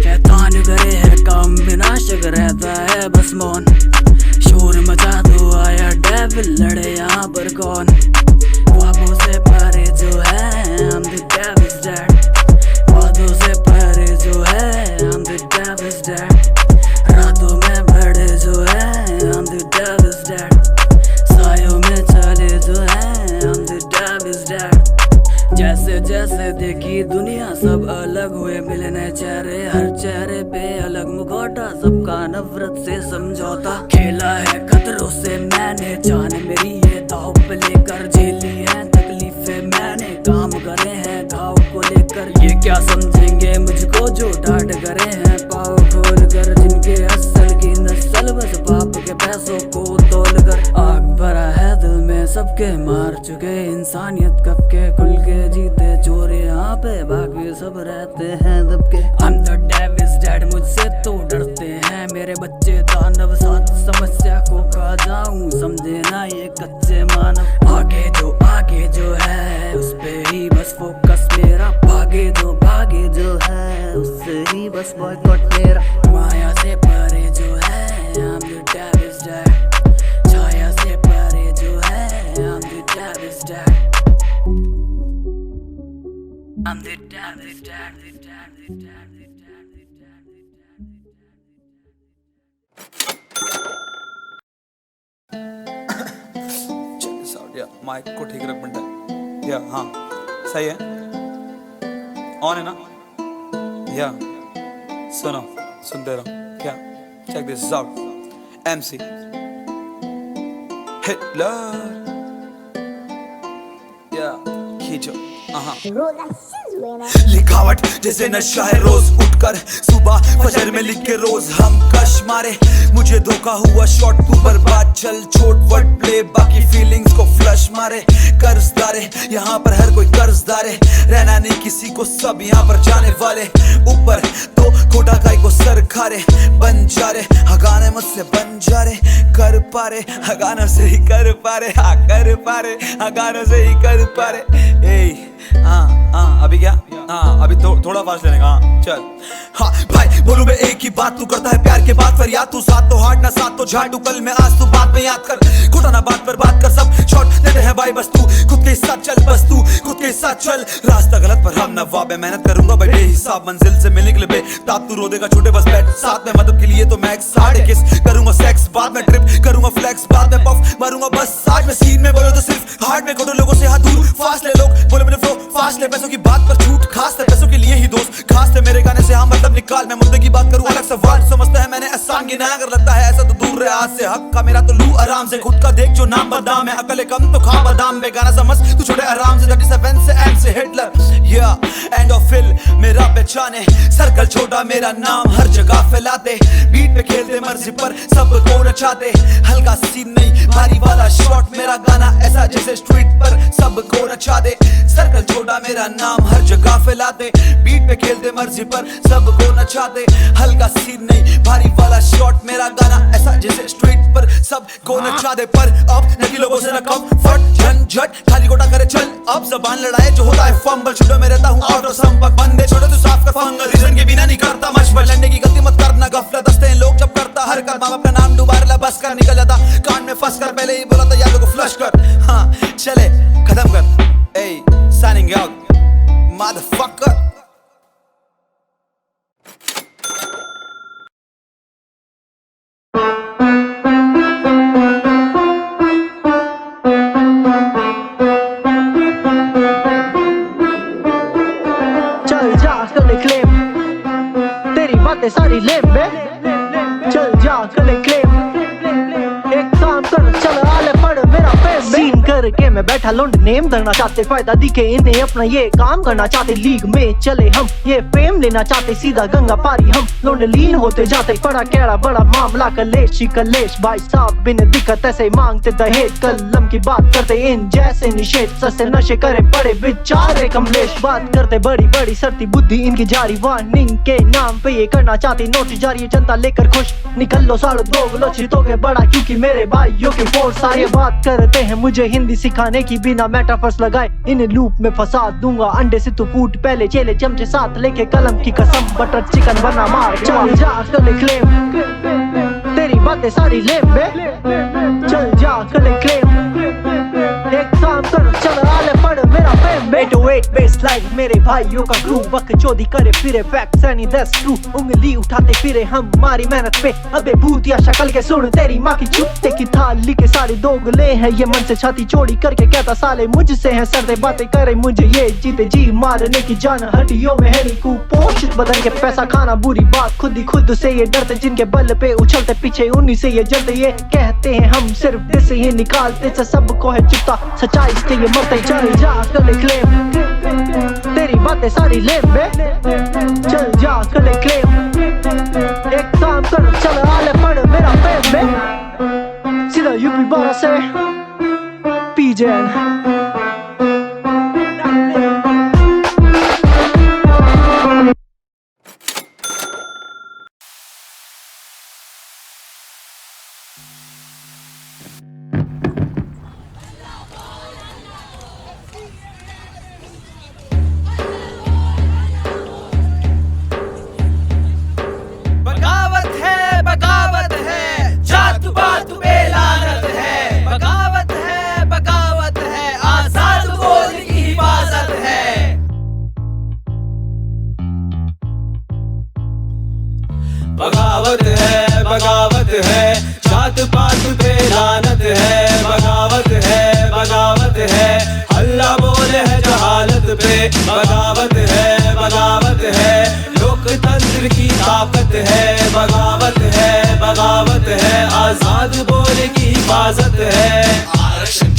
शैतान करे है काम विनाशक रहता है बस मौन, शोर मचा दो आया डेविल लड़े यहाँ पर कौन। ख्वाबों से परे जो है I'm the devil's dad, वादों से परे जो है I'm the devil's dad, रातों में बड़े जो है I'm the devil's dad, सायों में चले जो है I'm the devil's dad। जैसे जैसे देखी दुनिया सब अलग हुए मिलने चेहरे, हर चेहरे पे अलग मुखौटा, सबका नफरत से समझौता। खेला है खतरों से मैंने, जान मेरी ये दाव पे लेकर झेली है तकलीफें मैंने, काम करे हैं घाव को लेकर। ये क्या समझेंगे मुझको जो डांट करे हैं पाव खोल कर, जिनके असल की नस्ल बस बाप के पैसों को तोल कर। आग भरा है दिल में सबके, मार चुके इंसानियत कब के, खुल के जीते चोर यहाँ पे, बाकी सब रहते हैं दबके। I'm the devil's dad, मुझसे तो डरते हैं मेरे बच्चे दानव, साथ समस्या को खा जाऊं समझे ना ये कच्चे मानव। आगे जो है उस पे ही बस फोकस मेरा, भागे जो है उससे ही बस बॉयकॉट मेरा। माया से परे जो है I'm the devil's dad, छाया से परे जो है I'm the devil's dad, I'm the devil's dad, the dad, the dad, the dad, the dad, the dad। या माइक को ठीक रख बंटा, या हाँ सही है, ऑन है ना? या सुनो, सुनते रहो क्या, check this out. MC Hitler, या खींचो लिखावट जैसे नशा है रोज उठकर, सुबह फजर में लिख के रोज हम कश मारे। मुझे धोखा हुआ शॉट तू बर्बाद, चल छोट वर्ड प्ले बाकी फीलिंग्स को फ्लश मारे। कर्जदारे यहाँ पर हर कोई कर्जदारे, रहना नहीं किसी को सब यहाँ पर जाने वाले। ऊपर तो खोटा काय को सर खारे, बन जा रे हगाने मुझसे बन जा रे, कर पा रे हगानों से ही कर पा रे, हाँ कर पा रे हगानों से ही कर पा रे। हाँ अभी क्या, हाँ अभी थोड़ा फास्ट लेने का, हाँ चल। हाँ भाई बोलूं मैं एक ही बात, तू करता है प्यार के बात पर याद, तू साथ तो हार्ड ना साथ तो झाड़ू, कल में आज तू बात में याद कर, खोटा ना बात पर बात कर, सब शॉट देते हैं भाई बस तू खुद के साथ चल, बस तू खुद के साथ चल। रास्ता गलत पर हम नवाब है, मेहनत करूंगा भाई बेहिसाब, मंजिल से मिलने के लिए बेताब, तू रो देगा छोटे बस बैठ साथ में, मदद के लिए तो मैक्स साढ़े किस करूंगा, सेक्स बाद में ट्रिप करूंगा, फ्लेक्स बाद में पफ मारूंगा, बस आज में सीन में बोलो तो सिर्फ हार्ड में, खोटो लोगों से हाथ दूर फास्ट ले, लोग बोले मेरे फ्लो फास्ट ले, पैसों की बात पर छूट खास थे, पैसों के लिए ही दोस्त खास थे, मेरे गाने से हाँ मतलब निकाल, मैं मुद्दे की बात करूं अलग सवाल, समझता है मैंने आसान गिनाया, अगर लगता है ऐसा तो दूर रहे आज से, हक का मेरा तो लू आराम से, खुद का देख जो नाम बदाम है, अकल कम तो खा बादाम में, गाना समझ तू छोड़े आराम से, 37 से एंड से हिटलर, या एंड ऑफ फिल मेरा पहचाने, सर्कल छोटा मेरा नाम हर जगह फैलाते, बीट पे खेलते मर्जी पर सबको नचाते, हल्का सीन नहीं भारी वाला शॉट, मेरा गाना ऐसा जैसे स्ट्रीट पर सबको नचा दे, सर्कल छोटा मेरा नाम हर जगह फैलाते, बीट पे खेलते मर्जी पर सबको नचाते, हल्का सीन नहीं भारी वाला शॉट, मेरा गाना ऐसा जैसे स्ट्रीट पर सबको नचा दे, पर अब नहीं लोगों से न कंफर्ट झंझट, खाली गोटा करे चल अब जबान लड़ाए जो होता है फंबल, छुट्टो में रहता हूँ आउट ऑफ संपर्क, बंदे छोड़ो तो साफ कर फंगल, रीजन के बिना नहीं करता मशवल, लड़ने की गलती मत करना, गफलत दस्ते हैं लोग जब करता हरकत, माँ अपना नाम दोबारा बस कर निकल जाता, कान में फंस कर पहले ही बोला था यादों को फ्लश कर, हाँ चले खत्म कर, ए साइनिंग आउट motherfucker। कर चल आले पड़ मेरा फेम सीन करके मैं बैठा लौंड नेम धरना चाहते, फायदा दिखे इन्हें अपना ये काम करना चाहते, लीग में चले हम ये फेम लेना चाहते, सीधा गंगा पारी हम लौंड लीन होते जाते, बड़ा कैड़ा बड़ा मामला कलेश ही कलेश, भाई साहब बिन दिक्कत ऐसे मांगते दहेज, कलम की बात करते इन जैसे निषेध, सस्ते नशे करे बड़े बेचारे कमलेश, बात करते बड़ी बड़ी सरती बुद्धि इनकी जारी, वार्निंग के नाम पे ये करना चाहती नोटिस जारी, जनता लेकर खुश निकल लो साढ़े दो लोचितोगे बड़ा, क्योंकि मेरे भाइयों की फोर्स सारे बात करते हैं मुझे हिंदी सिखाने की, बिना मेटाफर्स लगाए इन लूप में फंसा दूंगा, अंडे से तू फूट पहले चेले चमचे साथ लेके कलम की कसम, बटर चिकन बना मार चल जा कर क्लेम, तेरी बातें सारी लेम बे, चल जा कर क्लेम, एक काम कर चल आले पड़ मेरा फेम बे, 808 बेसलाइन मेरे भाइयों का क्रू, वक्त चोदी करे फिरे फैक्ट्स एंड दैट्स ट्रू, उंगली उठाते फिरे हम हमारी मेहनत पे, अबे भूतिया शक्ल के सुन तेरी माँ की चुप्ते की थाली के सारे दोगले हैं, ये मन से छाती चोड़ी करके कहता साले मुझसे हैं सरदे, बातें करे मुझे ये जीते जी मारने की जान, हड्डियों में है कुपोषित बदन के पैसा खाना बुरी बात, खुद ही खुद से ये डरते, जिनके बल पे उछलते पीछे उन्हीं से ये जलते, ये कहते हैं हम सिर्फ दिल से ये निकालते से सबको है चुपता, सच्चाई से ये मरते, चल जा कर क्लेम, तेरी बातें सारी लेम बे, चल जा कर क्लेम, एक काम कर चल आले पड़ मेरा फेम बे, सीधा यूपी 12 से पीजेन। बगावत है, जात पात पे लानत है, बगावत है, आजाद बोल की हिफाजत है, बगावत है, जात पात पे लानत है, बगावत है, हल्ला बोले है जहालत पे, बगावत है, लोकतंत्र की ताकत है, बगावत है, आजाद बोले की हिफाजत है, आरक्षण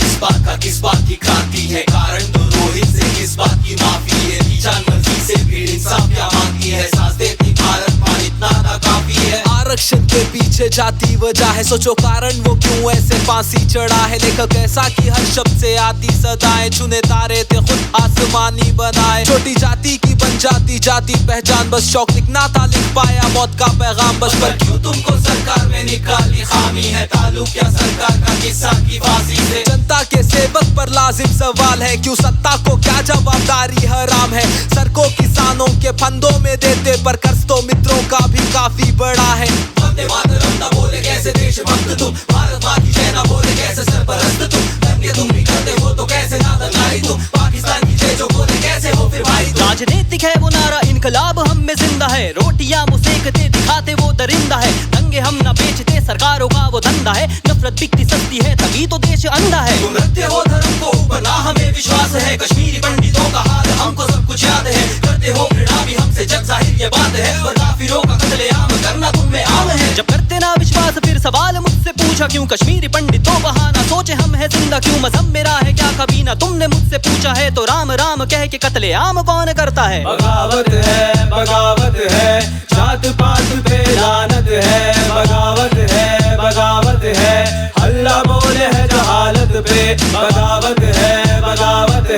किस बात की क्रांति है, कारण तो रोहित से किस बात की माफी है, जान मर्जी से भीड़ इंसाफ क्या मांगती है, सांस देती भारत मां इतना था काफी है, आरक्षण के पीछे जाती वजह है, सोचो कारण वो क्यों ऐसे फांसी चढ़ा है, लेखक ऐसा कि हर शब्द से आती सदाएं, चुने तारे थे खुद आसमानी बनाए, छोटी जाति की बन जाती पहचान, बस शौक लिखना था लिख पाया मौत का पैगाम, बस पर क्यों तुमको सरकार में निकाली खामी है, ताल्लुक क्या सरकार का किस्सा की फांसी से, जनता के सेवक पर लाजिम सवाल है, क्यों सत्ता को क्या जवाबदारी हराम है, सर को किसानों के फंदों में देते पर कर्ज तो मित्रों का भी काफी बड़ा है, वंदे मातरम ना बोले कैसे देशभक्त तुम, भारत माँ की जय ना बोले कैसे सरपरस्त तुम, दंगे तुम भी करते हो तो कैसे नादंगाई तुम, पाकिस्तान की जय जो बोले कैसे हो फिर भाई तुम, राजनीतिक है वो नारा इनकलाब हम में जिंदा है, रोटियां मुसेकते दिखाते वो दरिंदा है, दंगे हम न बेचते सरकारों का वो धंधा है, नफरत बिकती सस्ती है तभी तो देश अंधा है, तुम रखते हो धर्म को ऊपर ना हमें विश्वास है, कश्मीरी पंडितों का हाल हमको सब कुछ याद है, करते हो घृणा भी हमसे जग जाहिर ये बात है, और काफिरों का कत्लेआम करना तुम में आम है, जब करते ना विश्वास फिर सवाल मुझसे पूछा क्यों, कश्मीरी पंडितों बहाना सोचे हम है जिंदा क्यों, मजहब मेरा है क्या कभी ना तुमने मुझसे पूछा है, तो राम राम कह के कत्लेआम कौन करता है, बगावत है, जात पात पे लानत है, बगावत है, हल्ला बोले है जहालत पे, बगावत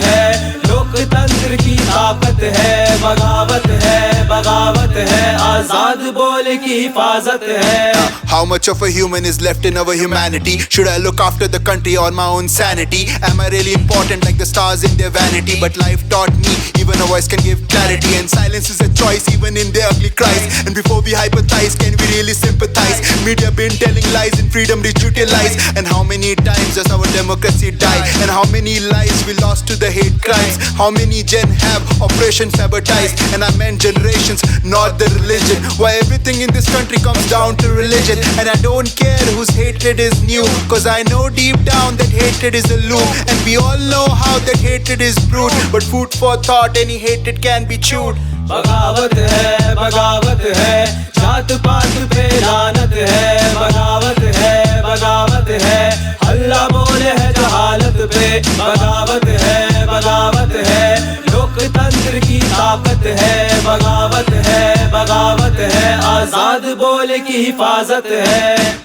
है, लोकतंत्र की ताकत है, बगावत है, आजाद बोले की हिफाजत है। How much of a human is left in our humanity? Should I look after the country or my own sanity? Am I really important like the stars in their vanity? But life taught me even a voice can give clarity, and silence is a choice even in their ugly cries. And before we hypathize, can we really sympathize? Media been telling lies and freedom brutalized. And how many times does our democracy die? And how many lives we lost to the hate crimes? How many gen have operation sabotaged? And I meant generations, not the religion. Why everything in this country comes down to religion? And I don't care whose hatred is new, cause I know deep down that hatred is a loop. And we all know how that hatred is brewed, but food for thought, any hatred can be chewed. बगावत है, जात पात पे लानत है, बगावत है, है, बगावत है, बगावत है, आजाद बोले की हिफाजत है।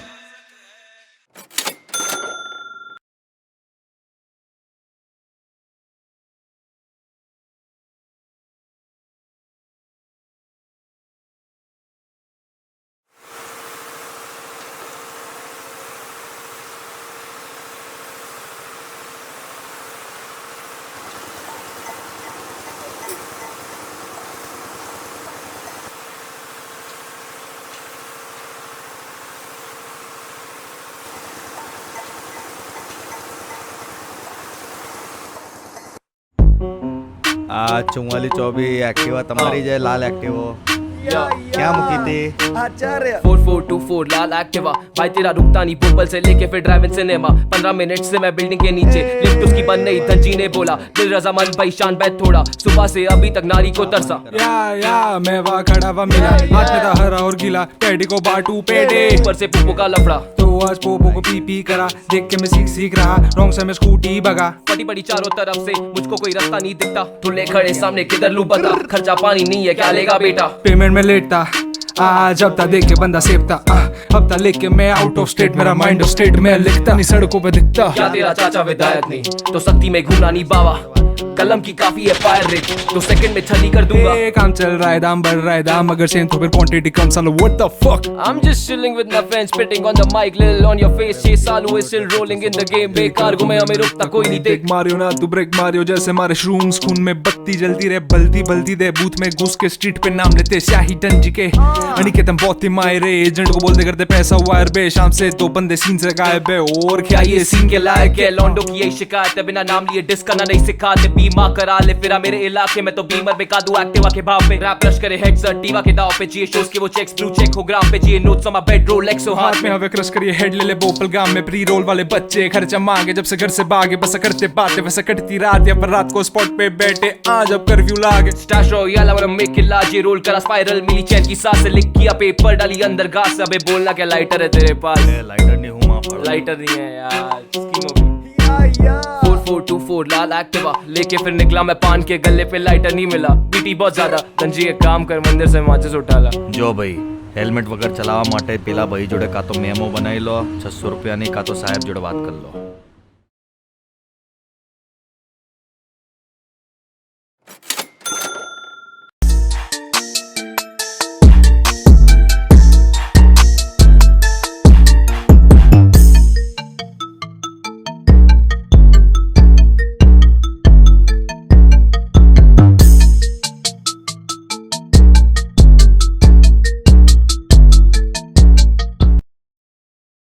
આ 4424 એક્ટિવા તમારી જે લાલ એક્ટિવો क्या मुकी थी आचार्य 4424 लाल एक्टिवा भाई तेरा रुकता नहीं भोपाल से लेके फिर ड्राइव इन सिनेमा 15 मिनट से मैं बिल्डिंग के नीचे लिफ्ट उसकी बंद नहीं धनजी ने बोला दिल रजामंद भाई शान बैठ थोड़ा सुबह से अभी तक नारी को तरसा या मैं वहाँ खड़ा हुआ मिला हाथ में था हरा और गीला पेड़ी को बाटू पेड़े ऊपर से पोपो का लफड़ा तो आज पोपो को पी करा देख के मैं सीख रहा रॉन्ग से मैं स्कूटी भगा फटी पड़ी चारों तरफ से मुझको कोई रास्ता नहीं दिखता ठुल्ले खड़े सामने किधर लू बता खर्चा पानी नहीं है क्या लेगा बेटा पेमेंट में लेट था आज हफ्ता देख के बंदा सेफ था हफ्ता लेके मैं आउट ऑफ स्टेट मेरा माइंड ऑफ स्टेट में लिखता नहीं सड़कों पे दिखता क्या तेरा चाचा विधायक नहीं तो सख्ती में घूमना नहीं बाबा कलम की काफी है फायर रेट तो सेकंड में छली कर दूंगा काम चल रहा है दाम बढ़ रहा है दाम अगर सेम तो फिर क्वांटिटी कम सालो what the fuck I'm just chilling with my friends spitting on the mic little on your face 6 साल हुए still rolling in the game बेकार घूमे हमें रुकता कोई नहीं देख मारियो ना तू ब्रेक मारियो जैसे मारे श्रूम्स खून में बत्ती जलती रहे बल्दी दे बूथ में घुस के स्ट्रीट पे नाम लेते शाही टंजी के अनिकेतन बहुत ही मायरे एजेंट को बोलते करते पैसा वायर बे शाम से तो बंदे सीन से गायब है और क्या ये सीन के लायक है लॉन्डो की यही शिकायत है बिना नाम लिए डिस्क करना नहीं सिखाते बीमा करा ले फिर मेरे इलाके में तो बीमर में कादू एक्टिवा के भाव पे रैप रश करे हेड्स टीवा के दाव पे जिए शोज के वो चेक्स ब्लू चेक हो ग्राम पे जिए notes on my bed Rolex हो हाथ में हवे क्रश करिए हेड ले बोपल गांव में प्री रोल वाले बच्चे खर्चा मांगे जब से घर से भागे बस करते बातें वैसे कटती रात या पर रात को स्पॉट पे बैठे आज अब कर्फ्यू लागे स्टैश रॉयल वाला मेक इट लार्ज ये रोल करा स्पाइरल मिली चैन की सांस लिख किया पेपर डाली अंदर घास अबे बोलना क्या लाइटर है तेरे पास लाइटर नहीं हूं मां लाइटर नहीं है यार स्कीम हो गई 4424 लाल एक्टिवा लेके फिर निकला मैं पान के गले पे लाइटर नहीं मिला बीटी बहुत ज्यादा गंजी एक काम कर मंदिर से माचिस उठा ला जो भाई हेलमेट वगैरह चलावा माटे पेला भाई जोड़े का तो मेमो बनाई लो 600 रुपया नहीं का तो साहब जोड़े बात कर लो